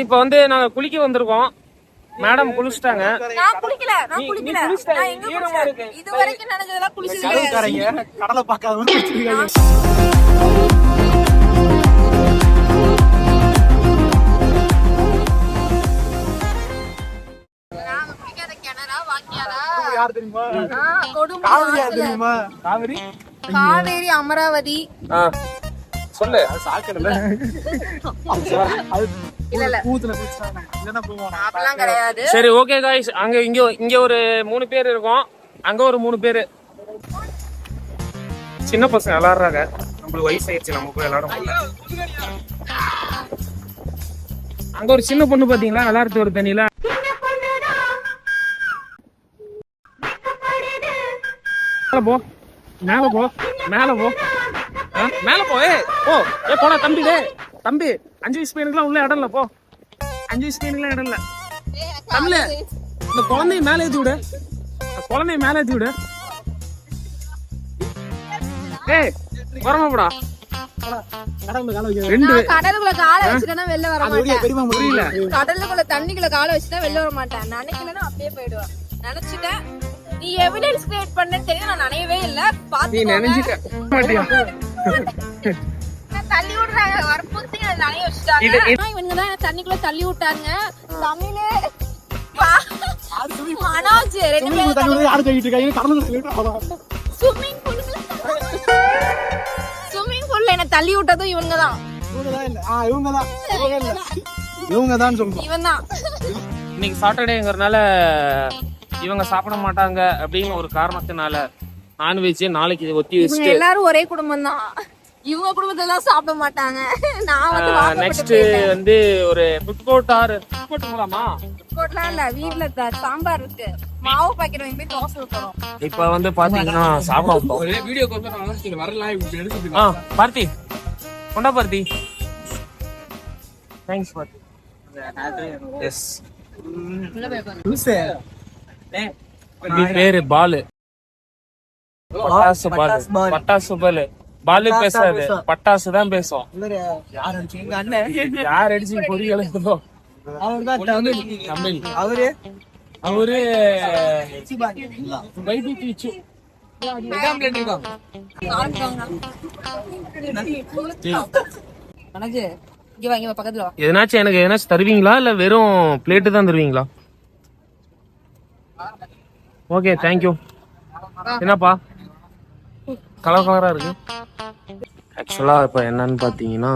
இப்ப வந்து நாங்க குளிக்க வந்திருக்கோம். மேடம் குளிச்சிட்டாங்க. நான் குளிக்கல. நான் எங்க குளிச்சேன்? இது வரைக்கும் நடந்ததெல்லாம் குளிச்சது கிடையாது. கடலை பார்க்காத மாதிரி குளிச்சிருக்காங்க. நாங்க குளிக்காத கிணறா வாக்கியாரா? யார் தெரியுமா? காவேரி யார் தெரியுமா? காவேரி காவேரி அமராவதி. சொல்லு. அது சாக்கடல. இல்ல கூத்துல குளிச்சாங்க. இல்லனா போவோம். அப்பலாம் கிடையாது. சரி ஓகே गाइस, அங்க இங்க ஒரு 3 பேர் இருக்கோம். அங்க ஒரு 3 பேர். சின்ன பசங்க விளையாடுறாங்க. நம்மளுக்கு வயசு ஆயிடுச்சு, நம்ம போய் விளையாட முடியல. அங்க ஒரு சின்ன பொண்ணு பாத்தீங்களா விளையாடுறது ஒரு தண்ணியில. போ மேல போ மேல போ மேல போ. போடா தம்பி. தம்பி 5 வயசு பையனுக்குலாம் உள்ள இடம் இல்ல. போ 5 வயசு பையனுக்குலாம் இடம் இல்ல. தமிழ இந்த குழந்தைய மேல ஏத்தி விடு. ஏய் வரமா போடா. கடலுக்குள்ள காலை வச்சுட்டா வெளில வர மாட்டேன். புரியல. கடலுக்குள்ள தண்ணிக்குள்ள காலை வச்சுட்டா வெளில வர மாட்டேன். நினைக்கலன்னா அப்படியே போயிடுவேன். நினைச்சிட்டேன். நீ எவிடன்ஸ் கிரியேட் பண்ணேன்னு தெரியும். நான் நினையவே இல்ல. நீ நினைச்சிட்ட மாட்டியா? தள்ளி விடுறாங்க. வரப்போசி நனைய வச்சுட்டாங்க. இவங்க தான் தண்ணிக்குள்ள தள்ளி விட்டாங்க. தமிழே மனோஜ் ரெண்டு பேரும் யாரு கழிட்டு இருக்காங்க? கடலுக்குள்ள சொல்லிட்டு ஸ்விம்மிங் பூல்ல என்ன தள்ளி விட்டதும் இவங்க தான். இவங்க தான் சொல்றோம். இவன் தான். இன்னைக்கு சாட்டர்டேங்கிறதுனால இவங்க சாப்பிட மாட்டாங்க அப்படின்னு ஒரு காரணத்தினால நான்வெஜ் நாளைக்கு ஒத்தி வச்சுட்டு எல்லாரும் ஒரே குடும்பம் தான். இவங்க குடும்பத்தெல்லாம் சாப்பிட மாட்டாங்க. நான் வந்து நெக்ஸ்ட் வந்து ஒரு ஃபுட் கோர்ட் போலாமா? கோட்லாம் இல்ல, வீட்ல சாம்பார் இருக்கு. மாவு பாக்கெட் வாங்கி போய் தோசை ஊத்தறோம். இப்ப வந்து பாத்தீங்கன்னா சாப்பிட வந்தோம். ஒரே வீடியோ கால் பண்ணா வரல இப்படி எடுத்துட்டு. பார்த்தி கொண்டா பார்த்தி. தேங்க்ஸ் பார்த்தி. எஸ் பேரு பாலு. பட்டாசு பாலு. பாலு பேசாது, பட்டாசு தான் பேசும். யார் அடிச்சு பொரியல தமிழ். அவரு எதனாச்சும் எனக்கு எதனாச்சும் தருவீங்களா இல்ல வெறும் பிளேட்டு தான் தருவீங்களா? Okay thank you. என்னப்பா கலரா இருக்கு. ஆக்சுவலா இப்ப என்னன்னு பாத்தீங்கன்னா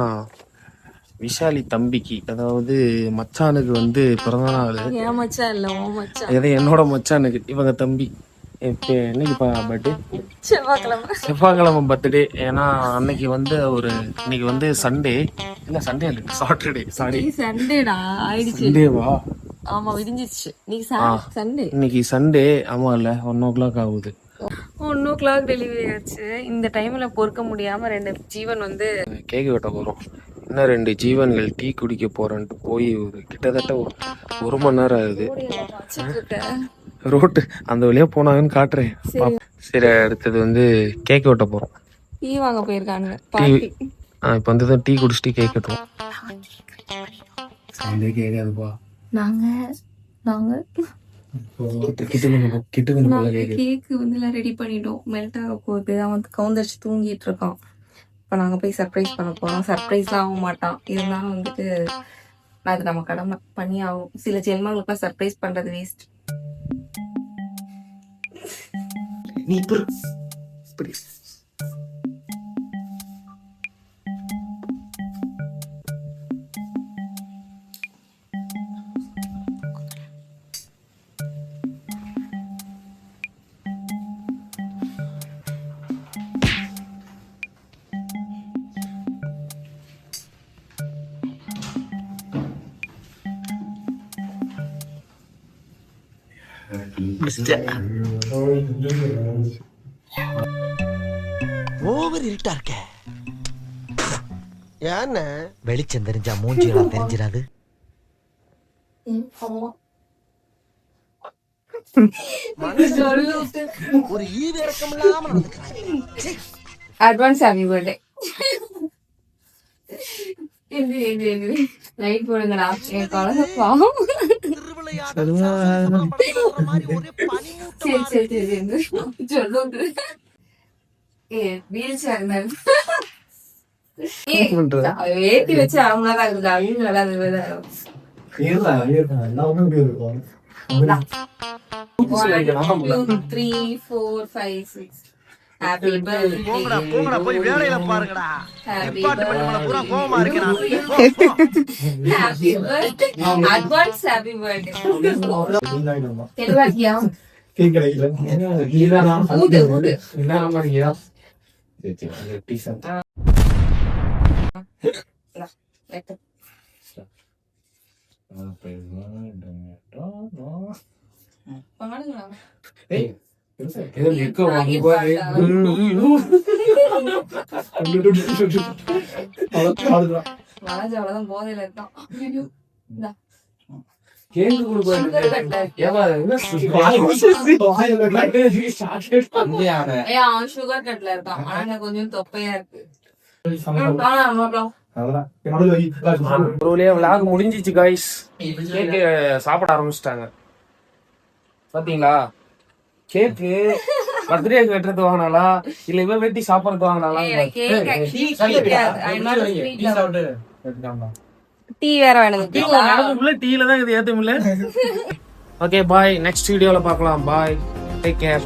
விஷாலி தம்பிக்கு, அதாவது மச்சானுக்கு வந்து பிறந்த நாள். என்னோட மச்சானுக்கு இவங்க தம்பி. என்னைக்குப்பா பர்த்டே? செவ்வாய்க்கிழமை பர்த்டே. ஏன்னா அன்னைக்கு வந்து இன்னைக்கு வந்து சண்டே இல்ல, சண்டே இல்ல சாட்டர்டே. சாரி சண்டேவா? ஆமா விடிஞ்சிச்சு. இன்னைக்கு சண்டே. ஆமா இல்ல 1 o'clock ஆகுது. 1 o'clock டெலிவரி ஆச்சு. இந்த டைம்ல பொறுக்க முடியாம 2 ஜீவன் வந்து கேக் வெட்ட போறோம். இன்னும் 2 ஜீவன்கள் டீ குடிக்க போறேன்ட்டு போய் கிட்டத்தட்ட 1 மணி நேரம் ஆகுது. ரோட்டு அந்த வழியா போனாங்கன்னு காட்டுறேன். சரி அடுத்தது வந்து கேக் வெட்ட போறோம். டீ வாங்க போயிருக்காங்க. இப்ப வந்து டீ குடிச்சிட்டு கேக் வெட்டுவோம். கேட்காதுப்பா. நாங்க கேக்கு வந்து எல்லாம் ரெடி பண்ணிட்டோம். மெல்ட் ஆக போகுது. அவன் கவுந்தரிச்சு தூங்கிட்டு இருக்கான். இப்ப நாங்க போய் சர்ப்ரைஸ் பண்ண போறோம். சர்ப்ரைஸ்லாம் ஆக மாட்டான். இருந்தாலும் வந்துட்டு அது நம்ம கடமை பண்ணி ஆகும். சில ஜென்மங்களுக்குலாம் சர்ப்ரைஸ் பண்றது வேஸ்ட். நீ ஓவர் இருட்டா இருக்க. ஏன்னா வெளிச்சம் தெரிஞ்சா மூஞ்சியெல்லாம் தெரிஞ்சிடாது. ஒரு ஈவிரக்கம் இல்லாம நடந்துக்கிறாங்க. Advance happy birthday. லைட் போடுங்கடா என் குழந்தை பாவம். சரி சரி சரி சொல்லுங்க. வீல் சேர் ஏத்தி வச்சு அவங்கதான் இருக்குது. அவங்க நல்லா Happy birthday. போங்கடா போய் வேலையில பாருங்கடா. Happy டிபார்ட்மெண்ட் மேல பூரா கோவமா இருக்கேன் நான். Happy birthday. Advance happy birthday. தெளிவாக்கியா? ஊது, ஊது. வெட்டு. பாடுங்களா? மனசு அவ்வளவுதான் போதையில இருக்கான். இந்தா. ஏய், அவன் சுகர் கட்ல இருக்கான். ஆனா எனக்கு கொஞ்சம் தொப்பையா இருக்கு. ஒரு வழியா விளாக் முடிஞ்சிச்சு காய்ஸ். கேக்கு சாப்பிட ஆரம்பிச்சிட்டாங்க பாத்தீங்களா? கேக்கு பர்த்டே வெட்டுறது வாங்கினாலா இல்ல இவன் வெட்டி சாப்பிடறது வாங்கினாலா? டீ வேற வேணும். டீல தான் இது ஏத்த முடியல. ஓகே பாய், நெக்ஸ்ட் வீடியோல பார்க்கலாம். பாய், டேக் கேர்.